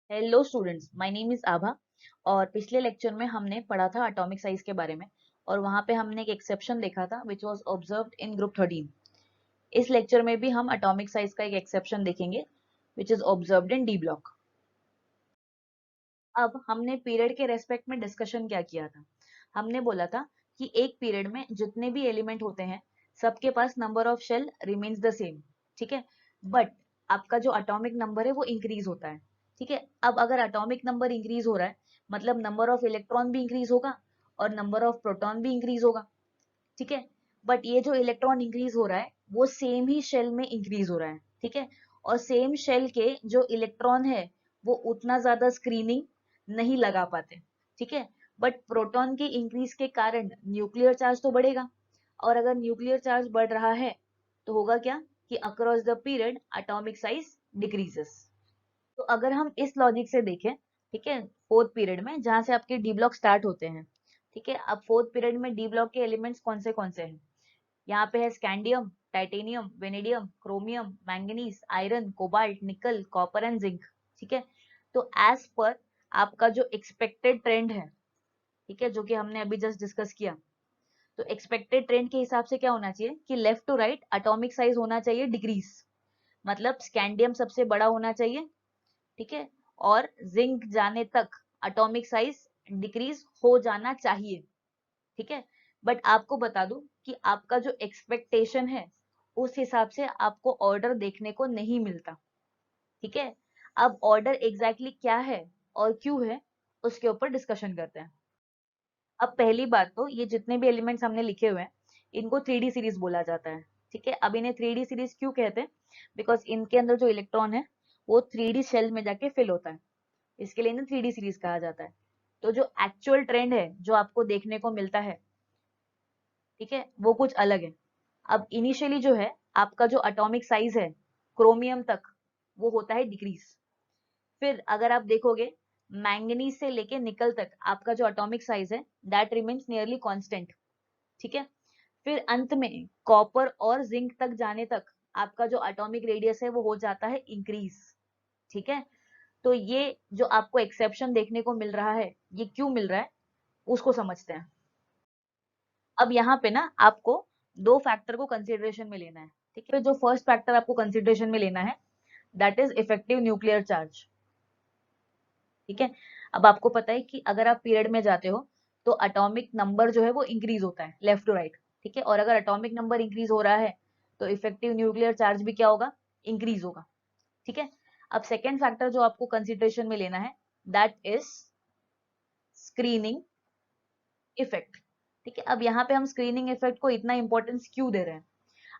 Hello students, my name is Abha. और पिछले lecture में हमने पढ़ा था एटॉमिक साइज के बारे में, और वहां पे हमने एक एक्सेप्शन देखा था which was observed in group 13। इस लेक्चर में भी हम एटॉमिक साइज का एक एक्सेप्शन देखेंगे which is observed in D block. अब हमने पीरियड के रेस्पेक्ट में डिस्कशन क्या किया था। हमने बोला था कि एक पीरियड में जितने भी एलिमेंट होते हैं सबके पास number of shell remains the same, ठीक है, बट आपका जो एटॉमिक नंबर है वो इंक्रीज होता है। ठीक है, अब अगर एटॉमिक नंबर इंक्रीज हो रहा है मतलब नंबर ऑफ इलेक्ट्रॉन भी इंक्रीज होगा और नंबर ऑफ प्रोटॉन भी इंक्रीज होगा। ठीक है, बट ये जो इलेक्ट्रॉन इंक्रीज हो रहा है वो सेम ही शेल में इंक्रीज हो रहा है। ठीक है, और सेम शेल के जो इलेक्ट्रॉन है वो उतना ज्यादा स्क्रीनिंग नहीं लगा पाते। ठीक है, बट प्रोटॉन के इंक्रीज के कारण न्यूक्लियर चार्ज तो बढ़ेगा, और अगर न्यूक्लियर चार्ज बढ़ रहा है तो होगा क्या कि across the period atomic size decreases. तो अगर हम इस लॉजिक से देखें, ठीक है, फोर्थ पीरियड में जहां से आपके डी ब्लॉक स्टार्ट होते हैं, ठीक है, अब फोर्थ पीरियड में डी ब्लॉक के एलिमेंट्स कौन से हैं। यहाँ पे है scandium, titanium, vanadium, chromium, manganese, iron, cobalt, निकल, कॉपर एंड जिंक। ठीक है, तो एज पर आपका जो एक्सपेक्टेड ट्रेंड है, ठीक है, जो कि हमने अभी जस्ट डिस्कस किया, तो एक्सपेक्टेड ट्रेंड के हिसाब से क्या होना चाहिए कि left to right atomic size होना चाहिए डिक्रीज, मतलब स्कैंडियम सबसे बड़ा होना चाहिए, ठीक है, और जिंक जाने तक एटॉमिक साइज डिक्रीज हो जाना चाहिए। ठीक है, बट आपको बता दूं कि आपका जो एक्सपेक्टेशन है उस हिसाब से आपको ऑर्डर देखने को नहीं मिलता। ठीक है, अब ऑर्डर एग्जैक्टली क्या है और क्यों है उसके ऊपर डिस्कशन करते हैं। अब पहली बात तो ये जितने भी एलिमेंट्स हमने लिखे हुए हैं इनको 3D सीरीज बोला जाता है। ठीक है, अब इन्हें 3D सीरीज क्यों कहते हैं, बिकॉज इनके अंदर जो इलेक्ट्रॉन है वो 3D शेल में जाके फिल होता है, इसके लिए इन्हें 3D सीरीज कहा जाता है। तो जो एक्चुअल ट्रेंड है जो आपको देखने को मिलता है, ठीक है, वो कुछ अलग है। अब इनिशियली जो है आपका जो एटॉमिक साइज है क्रोमियम तक वो होता है डिक्रीज। फिर अगर आप देखोगे मैंगनीज से लेके निकल तक आपका जो एटॉमिक साइज है दैट रिमेन्स नियरली कांस्टेंट। ठीक है, फिर अंत में कॉपर और जिंक तक जाने तक आपका जो एटॉमिक रेडियस है वो हो जाता है इंक्रीज। ठीक है, तो ये जो आपको एक्सेप्शन देखने को मिल रहा है ये क्यों मिल रहा है उसको समझते हैं। अब यहाँ पे ना आपको दो फैक्टर को कंसिडरेशन में लेना है। ठीक है, जो फर्स्ट फैक्टर आपको कंसिडरेशन में लेना है that is effective nuclear charge. ठीक है, अब आपको पता है कि अगर आप पीरियड में जाते हो तो एटॉमिक नंबर जो है वो इंक्रीज होता है लेफ्ट टू राइट। ठीक है, और अगर एटॉमिक नंबर इंक्रीज हो रहा है तो इफेक्टिव न्यूक्लियर चार्ज भी क्या होगा, इंक्रीज होगा। ठीक है, अब सेकेंड फैक्टर जो आपको कंसिडरेशन में लेना है दैट इज स्क्रीनिंग इफेक्ट। ठीक है, अब यहाँ पे हम स्क्रीनिंग इफेक्ट को इतना इंपॉर्टेंस क्यों दे रहे हैं।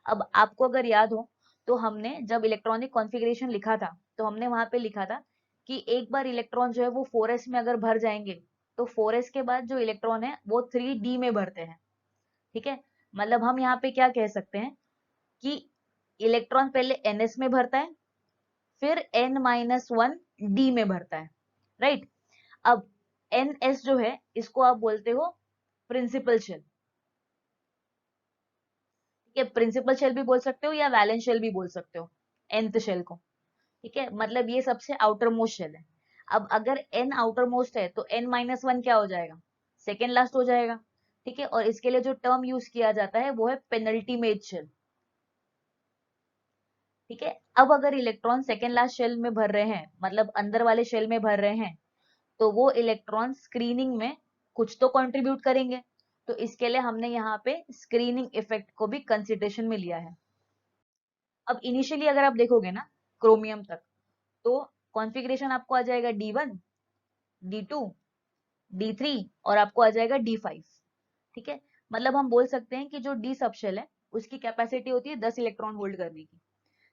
अब आपको अगर याद हो तो हमने जब इलेक्ट्रॉनिक कॉन्फ़िगरेशन लिखा था तो हमने वहां पे लिखा था कि एक बार इलेक्ट्रॉन जो है वो 4s में अगर भर जाएंगे तो 4s के बाद जो इलेक्ट्रॉन है वो 3d में भरते हैं। ठीक है, मतलब हम यहाँ पे क्या कह सकते हैं कि इलेक्ट्रॉन पहले ns में भरता है फिर n-1 d में भरता है, राइट। अब ns जो है इसको आप बोलते हो प्रिंसिपल शेल। ठीक है, प्रिंसिपल शेल भी बोल सकते हो या वैलेंस शेल भी बोल सकते हो nth शेल को। ठीक है, मतलब ये सबसे आउटर मोस्ट शेल है। अब अगर n आउटर मोस्ट है तो n-1 क्या हो जाएगा, सेकेंड लास्ट हो जाएगा। ठीक है, और इसके लिए जो टर्म यूज किया जाता है वो है पेनल्टीमेट शेल। ठीक है, अब अगर इलेक्ट्रॉन सेकेंड लास्ट शेल में भर रहे हैं मतलब अंदर वाले शेल में भर रहे हैं तो वो इलेक्ट्रॉन स्क्रीनिंग में कुछ तो कंट्रीब्यूट करेंगे। तो इसके लिए हमने यहाँ पे स्क्रीनिंग इफेक्ट को भी कंसिडरेशन में लिया है। अब इनिशियली अगर आप देखोगे ना क्रोमियम तक तो कॉन्फ़िगरेशन आपको आ जाएगा D1, D2, D3 और आपको आ जाएगा D5। ठीक है, मतलब हम बोल सकते हैं कि जो डी सबशेल है उसकी कैपेसिटी होती है 10 इलेक्ट्रॉन होल्ड करने की।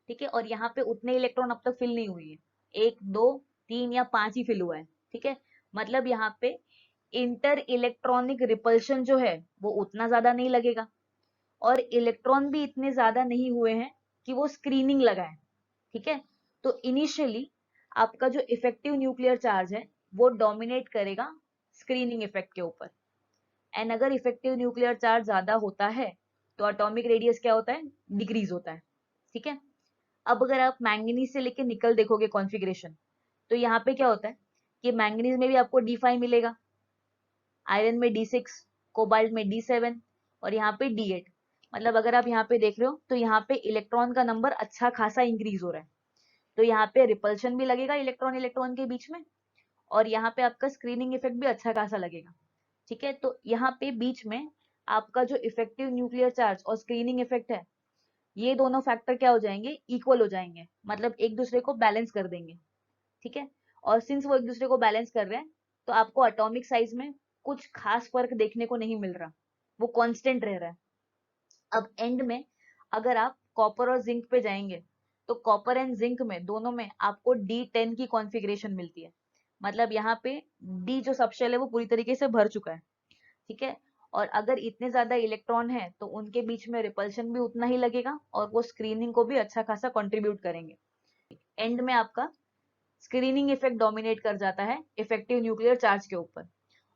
ठीक है, और यहाँ पे उतने इलेक्ट्रॉन अब तक फिल नहीं हुई है, 1 2 3 या 5 ही फिल हुआ है। ठीक है, मतलब यहाँ पे इंटर इलेक्ट्रॉनिक रिपल्शन जो है वो उतना ज्यादा नहीं लगेगा, और इलेक्ट्रॉन भी इतने ज्यादा नहीं हुए हैं कि वो स्क्रीनिंग लगाए। ठीक है, तो इनिशियली आपका जो इफेक्टिव न्यूक्लियर चार्ज है वो डोमिनेट करेगा स्क्रीनिंग इफेक्ट के ऊपर। एंड अगर इफेक्टिव न्यूक्लियर चार्ज ज्यादा होता है तो एटॉमिक रेडियस क्या होता है, डिक्रीज होता है। ठीक है, अब अगर आप मैंगनीज से लेके निकल देखोगे कॉन्फ़िगरेशन, तो यहाँ पे क्या होता है कि मैंगनीज में भी आपको D5 मिलेगा, आयरन में D6, कोबाल्ट में D7 और यहाँ पे D8। मतलब अगर आप यहाँ पे देख रहे हो तो यहाँ पे इलेक्ट्रॉन का नंबर अच्छा खासा इंक्रीज हो रहा है, तो यहाँ पे रिपल्शन भी लगेगा इलेक्ट्रॉन इलेक्ट्रॉन के बीच में, और यहाँ पे आपका स्क्रीनिंग इफेक्ट भी अच्छा खासा लगेगा। ठीक है, तो यहाँ पे बीच में आपका जो इफेक्टिव न्यूक्लियर चार्ज और स्क्रीनिंग इफेक्ट है, ये दोनों फैक्टर क्या हो जाएंगे, इक्वल हो जाएंगे, मतलब एक दूसरे को बैलेंस कर देंगे। ठीक है, और सिंस वो एक दूसरे को बैलेंस कर रहे हैं, तो आपको एटॉमिक साइज में कुछ खास फर्क देखने को नहीं मिल रहा, वो कांस्टेंट रह रहा है। अब एंड में अगर आप कॉपर और जिंक पे जाएंगे, तो कॉपर एंड जिंक में दोनों में आपको D10 की कॉन्फ़िगरेशन मिलती है। मतलब यहाँ पे डी जो सबशेल है वो पूरी तरीके से भर चुका है। ठीक है, और अगर इतने ज्यादा इलेक्ट्रॉन है तो उनके बीच में रिपल्शन भी उतना ही लगेगा और वो स्क्रीनिंग को भी अच्छा खासा कंट्रीब्यूट करेंगे। एंड में आपका स्क्रीनिंग इफेक्ट डोमिनेट कर जाता है इफेक्टिव न्यूक्लियर चार्ज के ऊपर,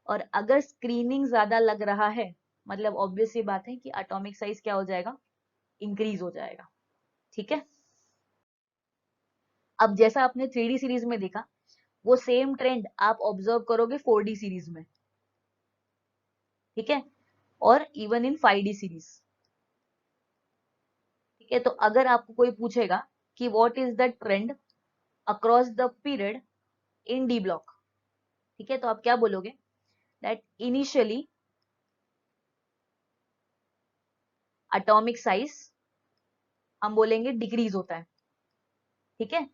और अगर स्क्रीनिंग ज्यादा लग रहा है, मतलब ऑब्वियस सी बात है कि एटॉमिक साइज क्या हो जाएगा, इंक्रीज हो जाएगा। ठीक है, अब जैसा आपने 3D सीरीज में देखा, वो सेम ट्रेंड आप ऑब्जर्व करोगे 4D सीरीज में। ठीक है, और इवन इन 5D सीरीज। ठीक है, तो अगर आपको कोई पूछेगा कि what is the trend across the period in D block, ठीक है, तो आप क्या बोलोगे, दैट इनिशियली एटॉमिक साइज हम बोलेंगे डिक्रीज होता है। ठीक है,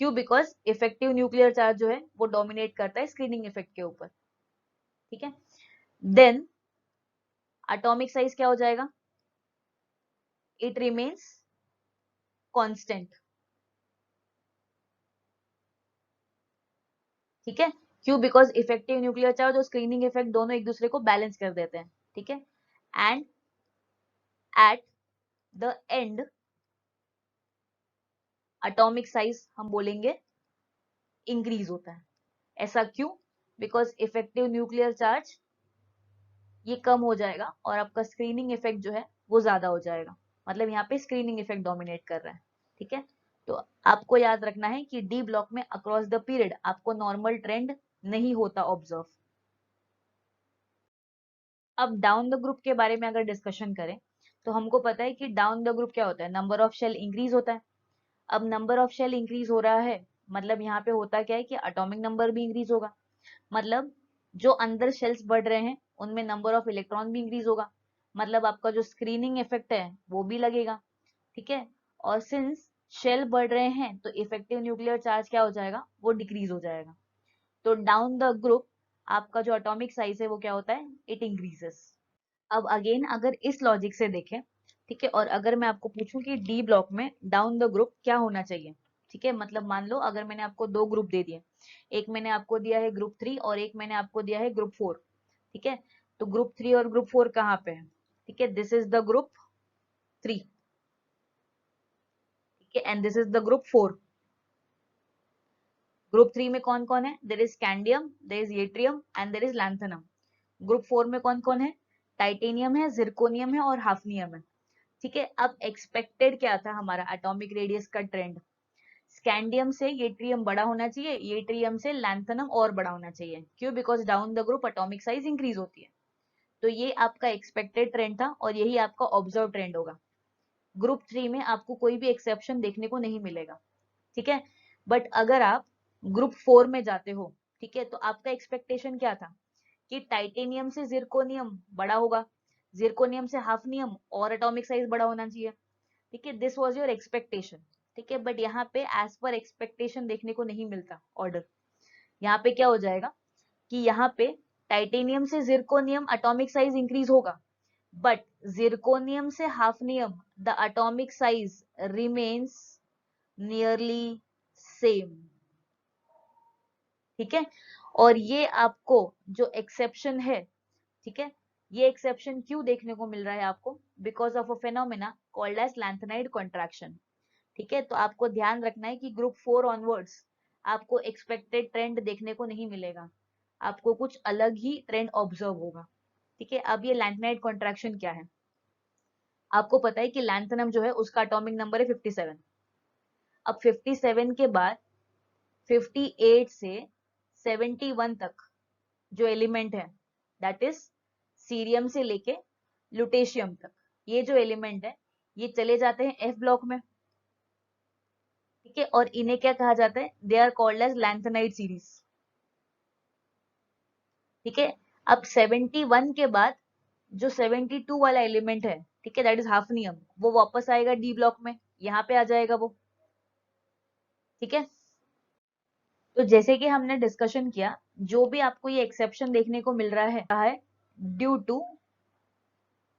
क्यों, बिकॉज इफेक्टिव न्यूक्लियर चार्ज जो है वो डोमिनेट करता है स्क्रीनिंग इफेक्ट के ऊपर। ठीक है, देन एटॉमिक साइज क्या हो जाएगा, इट रिमेन्स कांस्टेंट। ठीक है, क्यों, बिकॉज इफेक्टिव न्यूक्लियर चार्ज और स्क्रीनिंग इफेक्ट दोनों एक दूसरे को बैलेंस कर देते हैं। ठीक है, and at the end atomic size हम बोलेंगे इंक्रीज होता है। ऐसा क्यों, बिकॉज इफेक्टिव न्यूक्लियर चार्ज ये कम हो जाएगा और आपका स्क्रीनिंग इफेक्ट जो है वो ज्यादा हो जाएगा, मतलब यहाँ पे स्क्रीनिंग इफेक्ट डोमिनेट कर रहा है। ठीक है, तो आपको याद रखना है कि डी ब्लॉक में अक्रॉस द पीरियड आपको नॉर्मल ट्रेंड नहीं होता ऑब्जर्व। अब डाउन द ग्रुप के बारे में अगर डिस्कशन करें, तो हमको पता है कि डाउन द ग्रुप क्या होता है, नंबर ऑफ शेल इंक्रीज होता है। अब नंबर ऑफ शेल इंक्रीज हो रहा है, मतलब यहाँ पे होता क्या है कि एटॉमिक नंबर भी इंक्रीज होगा, मतलब जो अंदर शेल्स बढ़ रहे हैं उनमें नंबर ऑफ इलेक्ट्रॉन भी इंक्रीज होगा, मतलब आपका जो स्क्रीनिंग इफेक्ट है वो भी लगेगा। ठीक है, और सिंस शेल बढ़ रहे हैं तो इफेक्टिव न्यूक्लियर चार्ज क्या हो जाएगा, वो डिक्रीज हो जाएगा। तो डाउन द ग्रुप आपका जो एटॉमिक साइज है वो क्या होता है, इट इंक्रीजेस। अब अगेन अगर इस लॉजिक से देखें, ठीक है, और अगर मैं आपको पूछूं कि डी ब्लॉक में डाउन द ग्रुप क्या होना चाहिए, ठीक है, मतलब मान लो अगर मैंने आपको दो ग्रुप दे दिए, एक मैंने आपको दिया है ग्रुप 3 और एक मैंने आपको दिया है ग्रुप 4। ठीक है, तो ग्रुप 3 और ग्रुप 4 कहाँ पे है, ठीक है, दिस इज द ग्रुप 3। ठीक है, and this is the group 4। Group 3 में कौन कौन है, there is scandium, there is yttrium and there is lanthanum. Group 4 में कौन कौन है, टाइटेनियम है, जिरकोनियम है और हाफनियम है। ठीक है, अब एक्सपेक्टेड क्या था हमारा एटॉमिक रेडियस का ट्रेंड, स्कैंडियम से येट्रियम बड़ा होना चाहिए, येट्रियम से लैंथेनम और बड़ा होना चाहिए। क्यों, because down the group atomic size increase होती है। तो ये आपका एक्सपेक्टेड ट्रेंड था और यही आपका ऑब्जर्व ट्रेंड होगा। ग्रुप 3 में आपको कोई भी एक्सेप्शन देखने को नहीं मिलेगा। ठीक है, बट अगर आप ग्रुप 4 में जाते हो, ठीक है, तो आपका एक्सपेक्टेशन क्या था कि टाइटेनियम से जिरकोनियम बड़ा होगा, जिरकोनियम से हाफनियम और एटॉमिक साइज बड़ा होना चाहिए। ठीक है, दिस वाज योर एक्सपेक्टेशन। ठीक है, बट यहाँ पे एज पर एक्सपेक्टेशन देखने को नहीं मिलता ऑर्डर। यहाँ पे क्या हो जाएगा कि यहाँ पे टाइटेनियम से जिरकोनियम एटॉमिक साइज इंक्रीज होगा, बट जिरकोनियम से hafnium the atomic size remains nearly same. ठीक है, और ये आपको जो एक्सेप्शन है, ठीक है, ये एक्सेप्शन क्यों देखने को मिल रहा है आपको, because of a phenomena called as lanthanide contraction. ठीक है, तो आपको ध्यान रखना है कि ग्रुप 4 ऑनवर्ड्स आपको एक्सपेक्टेड ट्रेंड देखने को नहीं मिलेगा, आपको कुछ अलग ही ट्रेंड ऑब्जर्व होगा। ठीक है, अब ये लैंथेनाइड कॉन्ट्रैक्शन क्या है, आपको पता है कि लैंथेनम जो है उसका एटॉमिक नंबर है 57। अब 57 के बाद 58 से 71 तक जो एलिमेंट है, दैट इज सीरियम से लेके लुटेशियम तक, ये जो एलिमेंट है ये चले जाते हैं एफ ब्लॉक में, ठीक है। और इन्हें क्या कहा जाता है, they are called as lanthanide series, ठीक है। अब 71 के बाद जो 72 वाला एलिमेंट है, ठीक है, दैट इज हाफनियम, वो वापस आएगा डी ब्लॉक में, यहाँ पे आ जाएगा वो, ठीक है। तो जैसे कि हमने डिस्कशन किया, जो भी आपको ये एक्सेप्शन देखने को मिल रहा है ड्यू टू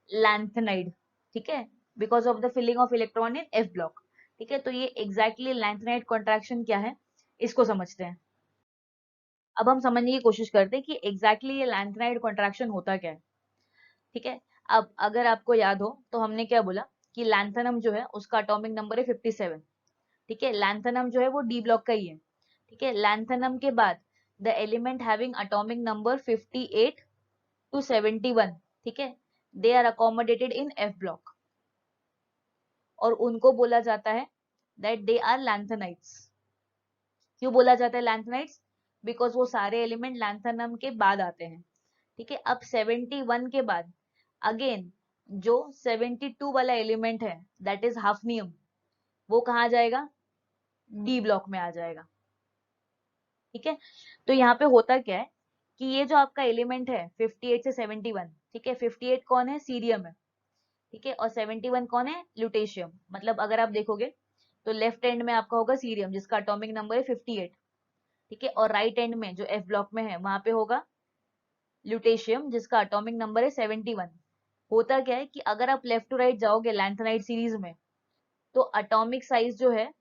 लैंथेनाइड, ठीक है, because of the filling of electron in F block, ठीक है। तो ये एग्जैक्टली लैंथेनाइड कॉन्ट्रैक्शन क्या है, इसको समझते हैं। अब हम समझने की कोशिश करते हैं कि एग्जैक्टली ये लैंथेनाइड कॉन्ट्रैक्शन होता क्या है, ठीक है। अब अगर आपको याद हो तो हमने क्या बोला कि लैंथेनम जो है उसका एटॉमिक नंबर है 57, ठीक है। लैंथेनम जो है वो डी ब्लॉक का ही है, ठीक है। लैंथेनम के बाद the element having atomic number 58 to 71, ठीक है, they are accommodated in F block, और उनको बोला जाता है दैट दे आर लैंथेनाइड्स। क्यों बोला जाता है लैंथेनाइड्स, बिकॉज वो सारे एलिमेंट लैंथेनम के बाद आते हैं, ठीक है। अब 71 के बाद अगेन जो 72 वाला एलिमेंट है, दैट इज हाफनियम, वो कहाँ जाएगा, डी ब्लॉक में आ जाएगा, ठीक है। तो यहाँ पे होता क्या है कि ये जो आपका एलिमेंट है 58 से 71, ठीक है, 58 कौन है, सीरियम है, ठीक है, और 71 कौन है, ल्यूटेशियम। मतलब अगर आप देखोगे तो लेफ्ट एंड में आपका होगा सीरियम जिसका एटॉमिक नंबर है 58, ठीक है, और राइट एंड में जो एफ ब्लॉक में है वहां पे होगा ल्यूटेशियम जिसका एटॉमिक नंबर है 71। होता क्या है कि अगर आप लेफ्ट टू राइट जाओगे लैंथेनाइड सीरीज में, तो एटॉमिक साइज जो है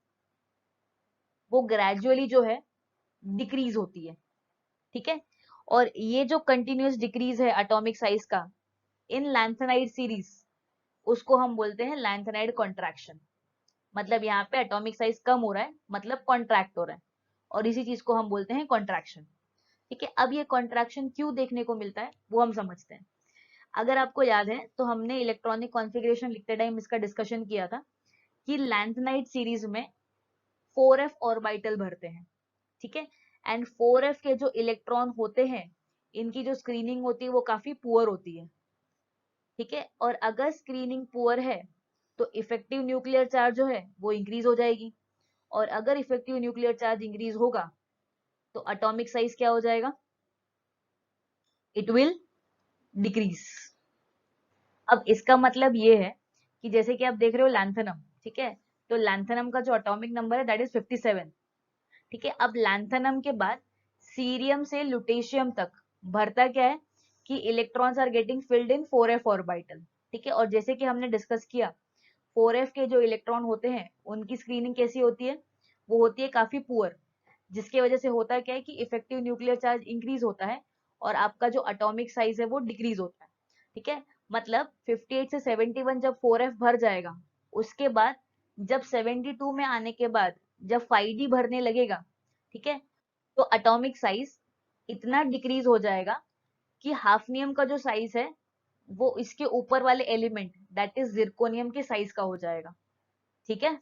वो ग्रेजुअली जो है डिक्रीज होती है, ठीक है। और ये जो कंटिन्यूअस डिक्रीज है एटॉमिक साइज का इन लैंथेनाइड सीरीज, उसको हम बोलते हैं लैंथेनाइड कॉन्ट्रैक्शन। मतलब यहाँ पे एटॉमिक साइज कम हो रहा है, मतलब कॉन्ट्रैक्ट हो रहा है, और इसी चीज को हम बोलते हैं कॉन्ट्रैक्शन, ठीक है। अब ये कॉन्ट्रैक्शन क्यों देखने को मिलता है वो हम समझते हैं। अगर आपको याद है तो हमने इलेक्ट्रॉनिक कॉन्फ़िगरेशन लिखते टाइम इसका डिस्कशन किया था कि लैंथेनाइड सीरीज में 4f ऑर्बिटल भरते हैं, ठीक है। एंड 4f के जो इलेक्ट्रॉन होते हैं, इनकी जो स्क्रीनिंग होती है वो काफी पुअर होती है, ठीक है। और अगर स्क्रीनिंग पुअर है तो इफेक्टिव न्यूक्लियर चार्ज जो है वो इंक्रीज हो जाएगी, और अगर इफेक्टिव न्यूक्लियर चार्ज इंक्रीज होगा तो एटॉमिक साइज क्या हो जाएगा, इट विल डिक्रीज। अब इसका मतलब ये है कि जैसे कि आप देख रहे हो लैंथेनम, ठीक है, तो लैंथेनम का जो एटॉमिक नंबर है दैट इज 57, ठीक है। अब लैंथेनम के बाद सीरियम से लुटेशियम तक भरता क्या है कि electrons are getting filled in 4f orbital, ठीक है। और जैसे कि हमने डिस्कस किया 4f के जो इलेक्ट्रॉन होते हैं उनकी स्क्रीनिंग कैसी होती है, वो होती है काफी पुअर, जिसकी वजह से होता क्या है कि इफेक्टिव न्यूक्लियर चार्ज इंक्रीज होता है और आपका जो एटॉमिक साइज है वो डिक्रीज होता है, ठीक है। मतलब 58 से 71 जब 4f भर जाएगा, उसके बाद जब 72 में आने के बाद जब 5d भरने लगेगा, ठीक है, तो एटॉमिक साइज इतना डिक्रीज हो जाएगा कि हाफनियम का जो साइज है वो इसके ऊपर वाले एलिमेंट दैट इज जिरकोनियम के साइज का हो जाएगा, ठीक है।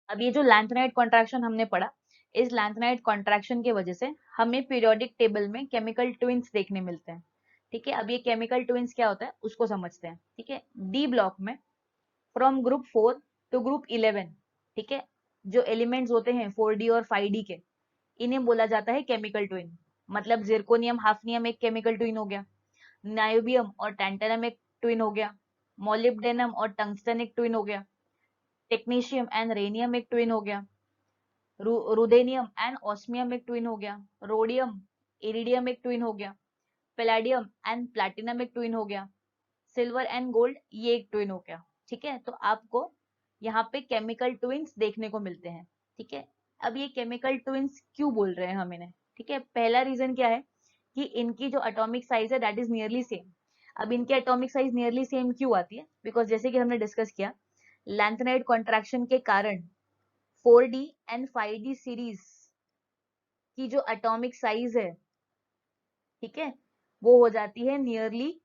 अब ये जो लैंथेनाइड कॉन्ट्रैक्शन हमने पढ़ा, इस लैंथेनाइड कॉन्ट्रैक्शन की वजह से हमें पीरियोडिक टेबल में केमिकल ट्विन्स देखने मिलते हैं, ठीक है। अब ये केमिकल ट्विन्स क्या होता है उसको समझते हैं, ठीक है। डी ब्लॉक में फ्रॉम ग्रुप 4 टू ग्रुप 11, ठीक है, जो एलिमेंट्स होते हैं 4d और 5d के, इन्हें बोला जाता है केमिकल ट्विन। मतलब जिरकोनियम हाफनियम एक केमिकल ट्विन हो गया, नायोबियम और टैंटेनम एक ट्विन हो गया, मोलिब्डेनम और टंगस्टन एक ट्विन हो गया, टेक्नीशियम एंड रेनियम एक ट्विन हो गया, रुदेनियम एंड ऑस्मियम एक ट्विन हो गया, रोडियम इरिडियम एक ट्विन हो गया, पैलेडियम एंड प्लैटिनम एक ट्विन हो गया, सिल्वर एंड गोल्ड ये एक ट्विन हो गया, ठीक है। तो आपको यहाँ पे केमिकल ट्विन्स देखने को मिलते हैं, ठीक है। अब ये केमिकल ट्विन्स क्यों बोल रहे हैं हम इन्हें, ठीक है। पहला रीजन क्या है कि इनकी जो एटॉमिक साइज है दैट इज नियरली सेम। अब इनकी एटॉमिक साइज नियरली सेम क्यों आती है, बिकॉज जैसे कि हमने डिस्कस किया लैंथेनाइड कॉन्ट्रैक्शन के कारण 4d एंड 5d सीरीज की जो एटॉमिक साइज है, ठीक है, वो हो जाती है नियरली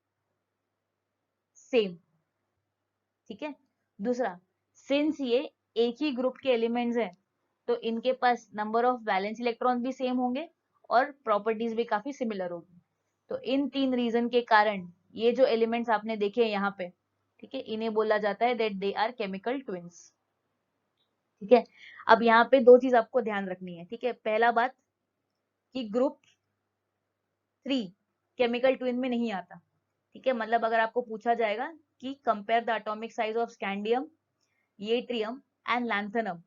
सेम, ठीक है। दूसरा, सिंस ये एक ही ग्रुप के एलिमेंट्स हैं, तो इनके पास नंबर ऑफ वैलेंस इलेक्ट्रॉन भी सेम होंगे और प्रॉपर्टीज भी काफी सिमिलर होगी। तो इन 3 रीजन के कारण ये जो एलिमेंट्स आपने देखे हैं यहाँ पे, ठीक है, इन्हें बोला जाता है that they are chemical twins. ठीक है, अब यहाँ पे 2 चीज आपको ध्यान रखनी है। ठीक है, पहला बात कि ग्रुप 3 केमिकल ट्विन में नहीं आता। ठीक है, मतलब अगर आपको पूछा जाएगा कि compare the atomic size of scandium, yttrium and lanthanum,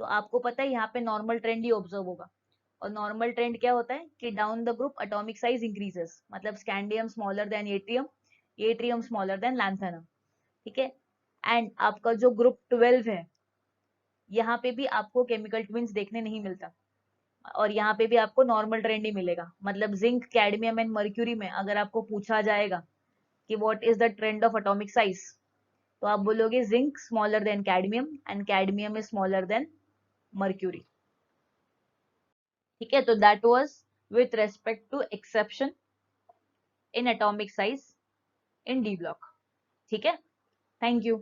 तो आपको पता है यहाँ पे नॉर्मल ट्रेंड ही ऑब्जर्व होगा। और नॉर्मल ट्रेंड क्या होता है कि down the group atomic size increases, मतलब scandium smaller than yttrium, yttrium smaller than lanthanum. ठीक है, एंड आपका जो ग्रुप 12 है, यहाँ पे भी आपको केमिकल ट्विन्स देखने नहीं मिलता, और यहाँ पे भी आपको नॉर्मल ट्रेंड ही मिलेगा। मतलब जिंक, कैडमियम एंड मर्क्यूरी में अगर आपको पूछा जाएगा कि what is the trend of atomic size, तो आप बोलोगे zinc smaller than cadmium and cadmium is smaller than mercury. ठीक है, तो that was with respect to exception in atomic size in D block. ठीक है, थैंक यू।